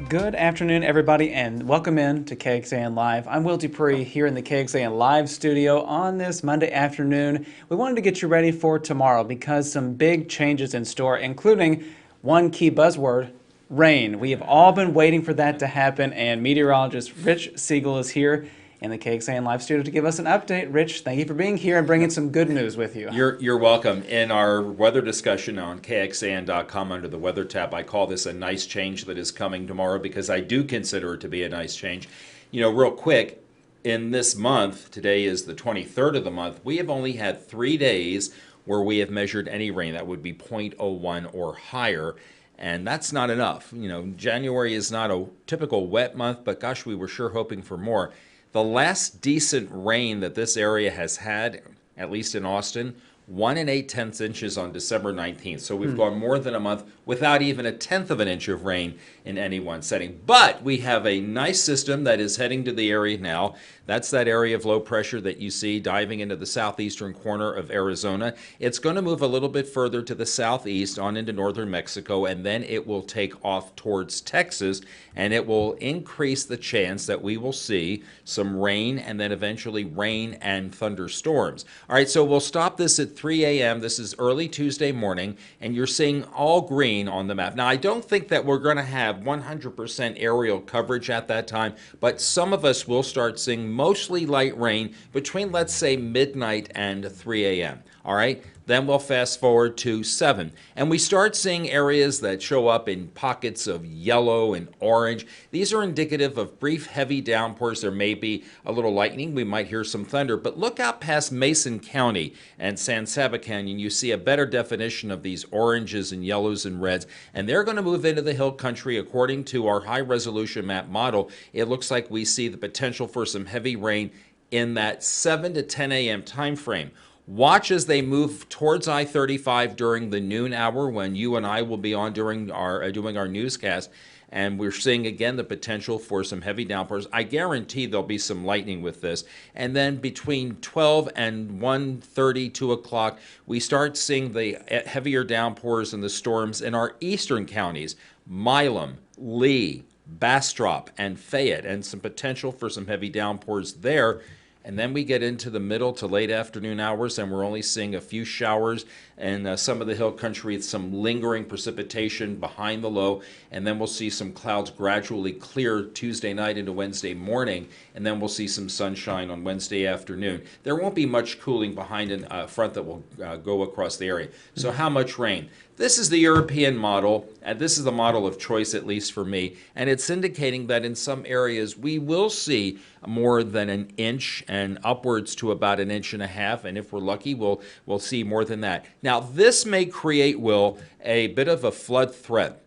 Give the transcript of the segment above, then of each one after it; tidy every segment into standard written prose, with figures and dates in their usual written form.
Good afternoon, everybody, and welcome in to KXAN Live. I'm Will Dupree here in the KXAN Live studio on this Monday afternoon. We wanted to get you ready for tomorrow because some big changes in store, including one key buzzword, rain. We have all been waiting for that to happen, and meteorologist Rich Siegel is here in the KXAN Live studio to give us an update. Rich, thank you for being here and bringing some good news with you. You're welcome. In our weather discussion on KXAN.com under the weather tab, I call this a nice change that is coming tomorrow because I do consider it to be a nice change. Real quick, in this month, today is the 23rd of the month, we have only had 3 days where we have measured any rain. That would be 0.01 or higher. And that's not enough. January is not a typical wet month, but gosh, we were sure hoping for more. The last decent rain that this area has had, at least in Austin, 1 8/10 inches on December 19th. So we've gone more than a month without even a tenth of an inch of rain in any one setting. But we have a nice system that is heading to the area now. That's that area of low pressure that you see diving into the southeastern corner of Arizona. It's going to move a little bit further to the southeast on into northern Mexico, and then it will take off towards Texas, and it will increase the chance that we will see some rain and then eventually rain and thunderstorms. All right, so we'll stop this at 3 a.m. This is early Tuesday morning, and you're seeing all green on the map. Now, I don't think that we're going to have 100% aerial coverage at that time, but some of us will start seeing mostly light rain between, let's say, midnight and 3 a.m. All right, then we'll fast forward to 7. And we start seeing areas that show up in pockets of yellow and orange. These are indicative of brief, heavy downpours. There may be a little lightning. We might hear some thunder. But look out past Mason County and San Saba Canyon. You see a better definition of these oranges and yellows and reds. And they're going to move into the hill country according to our high-resolution map model. It looks like we see the potential for some heavy rain in that 7 to 10 a.m. time frame. Watch as they move towards I-35 during the noon hour when you and I will be on during our doing our newscast. And we're seeing, again, the potential for some heavy downpours. I guarantee there'll be some lightning with this. And then between 12 and 1:30, 2 o'clock, we start seeing the heavier downpours and the storms in our eastern counties, Milam, Lee, Bastrop, and Fayette, and some potential for some heavy downpours there. And then we get into the middle to late afternoon hours, and we're only seeing a few showers and some of the hill country, some lingering precipitation behind the low. And then we'll see some clouds gradually clear Tuesday night into Wednesday morning, and then we'll see some sunshine on Wednesday afternoon. There won't be much cooling behind a front that will go across the area. So how much rain? This is the European model, and this is the model of choice, at least for me, and it's indicating that in some areas we will see more than an inch and upwards to about an inch and a half, and if we're lucky, we'll see more than that. Now, this may create, Will, a bit of a flood threat.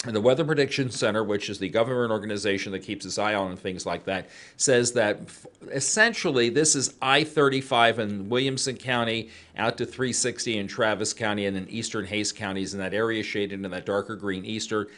And the Weather Prediction Center, which is the government organization that keeps its eye on things like that, says that essentially this is I-35 in Williamson County out to 360 in Travis County and in eastern Hays counties, in that area shaded in that darker green eastward.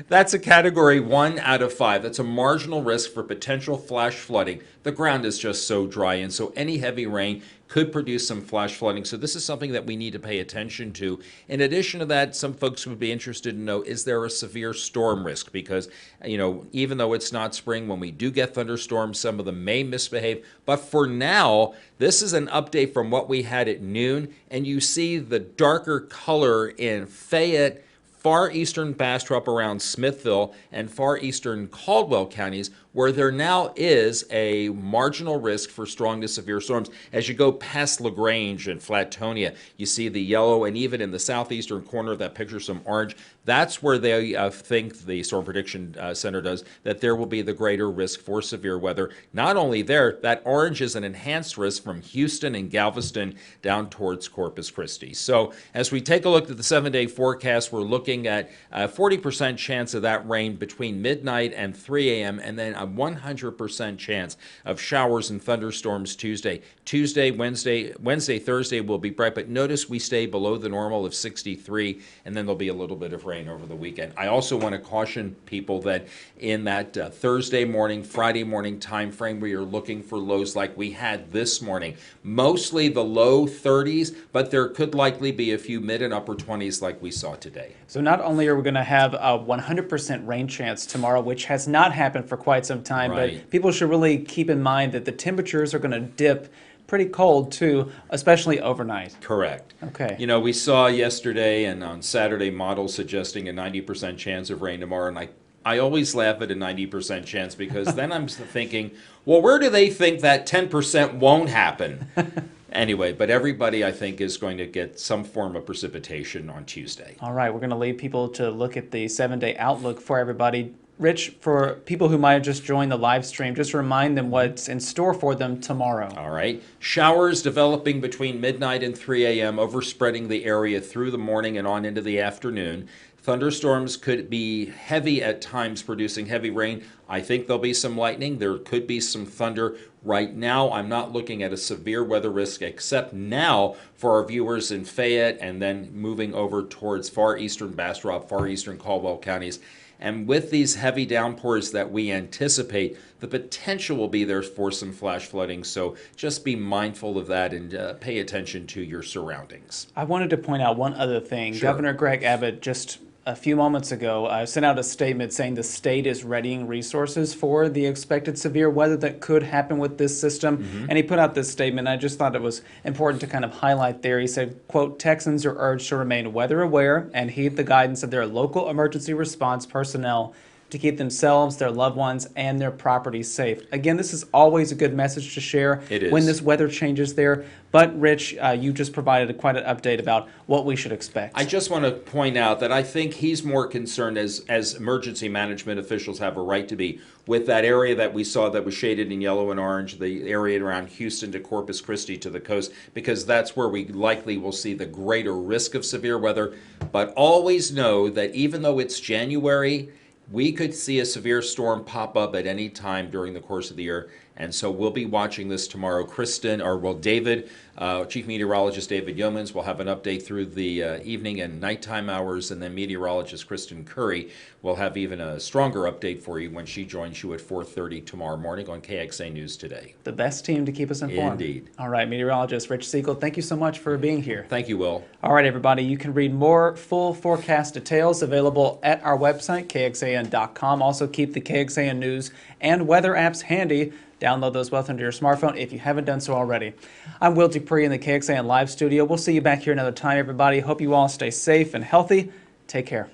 That's a category 1 out of 5. That's a marginal risk for potential flash flooding. The ground is just so dry, and so any heavy rain could produce some flash flooding. So this is something that we need to pay attention to. In addition to that, some folks would be interested to know, is there a severe storm risk? Because, even though it's not spring, when we do get thunderstorms, some of them may misbehave. But for now, this is an update from what we had at noon, and you see the darker color in Fayette, far eastern Bastrop around Smithville, and far eastern Caldwell counties, where there now is a marginal risk for strong to severe storms. As you go past LaGrange and Flatonia, you see the yellow, and even in the southeastern corner of that picture, some orange. That's where they think, the Storm Prediction Center does, that there will be the greater risk for severe weather. Not only there, that orange is an enhanced risk from Houston and Galveston down towards Corpus Christi. So as we take a look at the 7-day forecast, we're looking at a 40% chance of that rain between midnight and 3 a.m., and then a a 100% chance of showers and thunderstorms Tuesday. Tuesday, Wednesday, Thursday will be bright, but notice we stay below the normal of 63, and then there'll be a little bit of rain over the weekend. I also want to caution people that in that Thursday morning, Friday morning time frame where you're looking for lows like we had this morning, mostly the low 30s, but there could likely be a few mid and upper 20s like we saw today. So not only are we going to have a 100% rain chance tomorrow, which has not happened for quite some time, Right. but people should really keep in mind that the temperatures are going to dip pretty cold too, especially overnight. Correct. Okay. You know, we saw yesterday and on Saturday models suggesting a 90% chance of rain tomorrow, and I always laugh at a 90% chance because then I'm thinking, well, where do they think that 10% won't happen? Anyway, but everybody, I think, is going to get some form of precipitation on Tuesday. All right, we're going to leave people to look at the 7-day outlook for everybody. Rich, for people who might have just joined the live stream, just remind them what's in store for them tomorrow. All right. Showers developing between midnight and 3 a.m., overspreading the area through the morning and on into the afternoon. Thunderstorms could be heavy at times, producing heavy rain. I think there'll be some lightning. There could be some thunder. Right now, I'm not looking at a severe weather risk, except now for our viewers in Fayette and then moving over towards far eastern Bastrop, far eastern Caldwell counties. And with these heavy downpours that we anticipate, the potential will be there for some flash flooding. So just be mindful of that and pay attention to your surroundings. I wanted to point out one other thing. Sure. Governor Greg Abbott just a few moments ago sent out a statement saying the state is readying resources for the expected severe weather that could happen with this system. And he put out this statement. I just thought it was important to kind of highlight there. He said, quote, Texans are urged to remain weather aware and heed the guidance of their local emergency response personnel to keep themselves, their loved ones, and their property safe. Again, this is always a good message to share It is. when this weather changes there. But, Rich, you just provided quite an update about what we should expect. I just want to point out that I think he's more concerned, as emergency management officials have a right to be, with that area that we saw that was shaded in yellow and orange, the area around Houston to Corpus Christi to the coast, because that's where we likely will see the greater risk of severe weather. But always know that even though it's January, we could see a severe storm pop up at any time during the course of the year. And so we'll be watching this tomorrow. David, Chief Meteorologist David Yeomans will have an update through the evening and nighttime hours, and then meteorologist Kristen Curry will have even a stronger update for you when she joins you at 4:30 tomorrow morning on KXA News Today. The best team to keep us informed. Indeed. All right, meteorologist Rich Siegel, thank you so much for being here. Thank you, Will. All right, everybody, you can read more full forecast details available at our website, kxan.com. Also, keep the KXAN News and weather apps handy. Download those both onto your smartphone if you haven't done so already. I'm Will Dupree in the KXAN Live Studio. We'll see you back here another time, everybody. Hope you all stay safe and healthy. Take care.